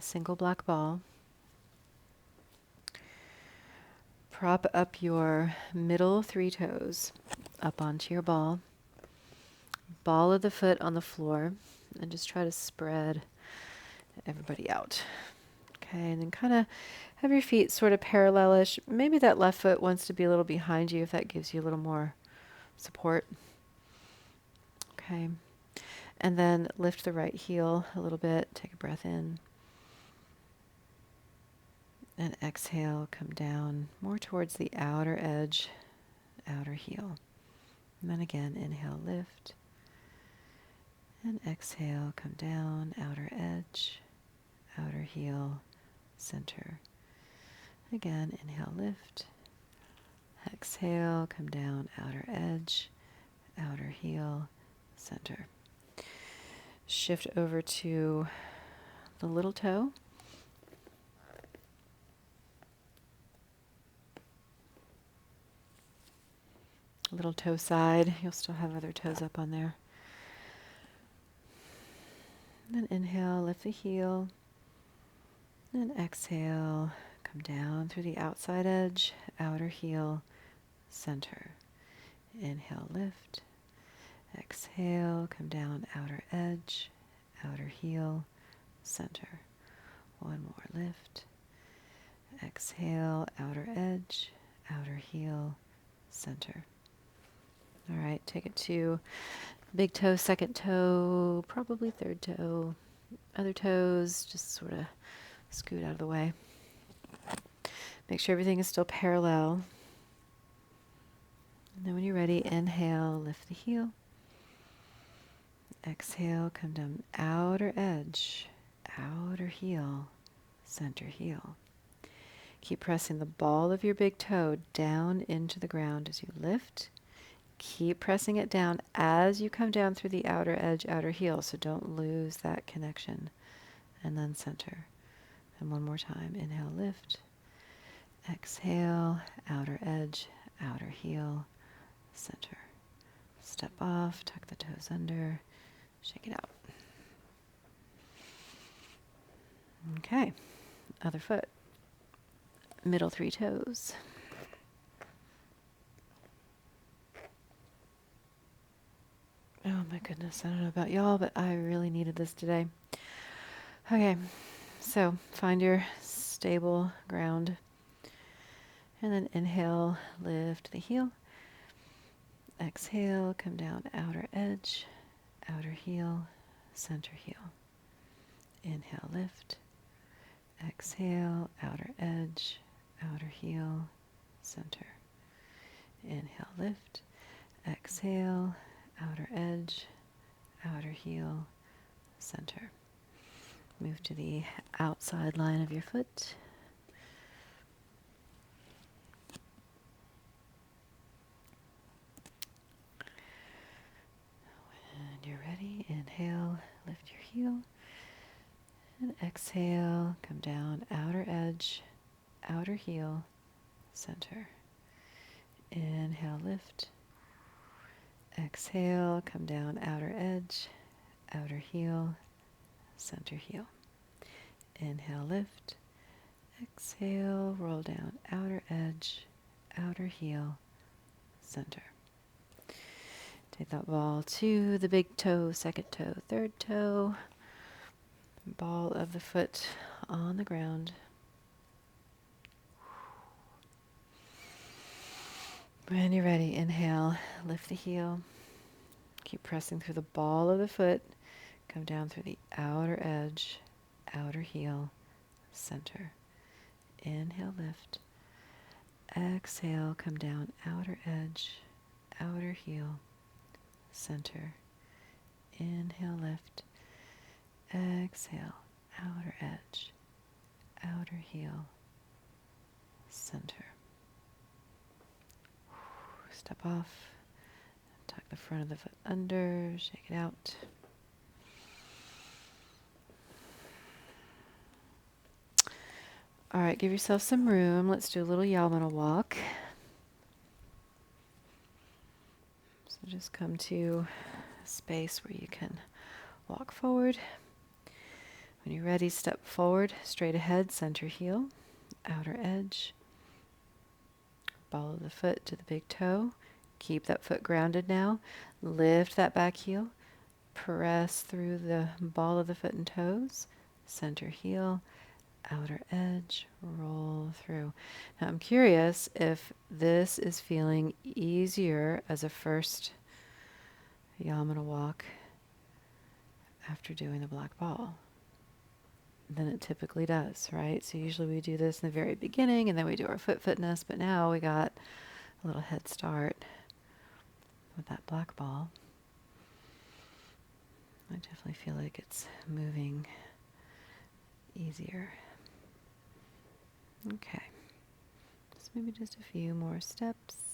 a single black ball. Prop up your middle 3 toes up onto your ball. Ball of the foot on the floor, and just try to spread everybody out. Okay, and then kind of have your feet sort of parallelish. Maybe that left foot wants to be a little behind you if that gives you a little more support. Okay, and then lift the right heel a little bit. Take a breath in. And exhale, come down more towards the outer edge, outer heel. And then again, inhale, lift. And exhale, come down, outer edge, outer heel, center. Again, inhale, lift. Exhale, come down, outer edge, outer heel, center. Shift over to the little toe. Little toe side. You'll still have other toes up on there. And then inhale, lift the heel. And exhale, come down through the outside edge, outer heel, center. Inhale, lift. Exhale, come down, outer edge, outer heel, center. One more, lift. Exhale, outer edge, outer heel, center. All right, take it to big toe, second toe, probably third toe. Other toes, just sort of scoot out of the way. Make sure everything is still parallel. And then when you're ready, inhale, lift the heel. Exhale, come down outer edge, outer heel, center heel. Keep pressing the ball of your big toe down into the ground as you lift. Keep pressing it down as you come down through the outer edge, outer heel, so don't lose that connection. And then center. And one more time. Inhale, lift. Exhale, outer edge, outer heel, center. Step off, tuck the toes under, shake it out. Okay, other foot. Middle 3 toes. Oh my goodness, I don't know about y'all, but I really needed this today. Okay, so find your stable ground. And then inhale, lift the heel. Exhale, come down outer edge, outer heel, center heel. Inhale, lift. Exhale, outer edge, outer heel, center. Inhale, lift. Exhale, outer edge, outer heel, center. Move to the outside line of your foot. When you're ready, inhale, lift your heel. And exhale, come down outer edge, outer heel, center. Inhale, lift. Exhale, come down outer edge, outer heel, center heel. Inhale, lift. Exhale, roll down outer edge, outer heel, center. Take that ball to the big toe, second toe, third toe. Ball of the foot on the ground. When you're ready, inhale, lift the heel. Keep pressing through the ball of the foot. Come down through the outer edge, outer heel, center. Inhale, lift. Exhale, come down outer edge, outer heel, center. Inhale, lift. Exhale, outer edge, outer heel, center. Step off. Tuck the front of the foot under, shake it out. All right, give yourself some room. Let's do a little Yamuna walk. So just come to a space where you can walk forward. When you're ready, step forward, straight ahead, center heel, outer edge, ball of the foot to the big toe. Keep that foot grounded now. Lift that back heel, press through the ball of the foot and toes, center heel, outer edge, roll through. Now I'm curious if this is feeling easier as a first Yamuna walk after doing the black ball than it typically does, right? So usually we do this in the very beginning and then we do our foot fitness, but now we got a little head start with that black ball. I definitely feel like it's moving easier. Okay, so maybe just a few more steps.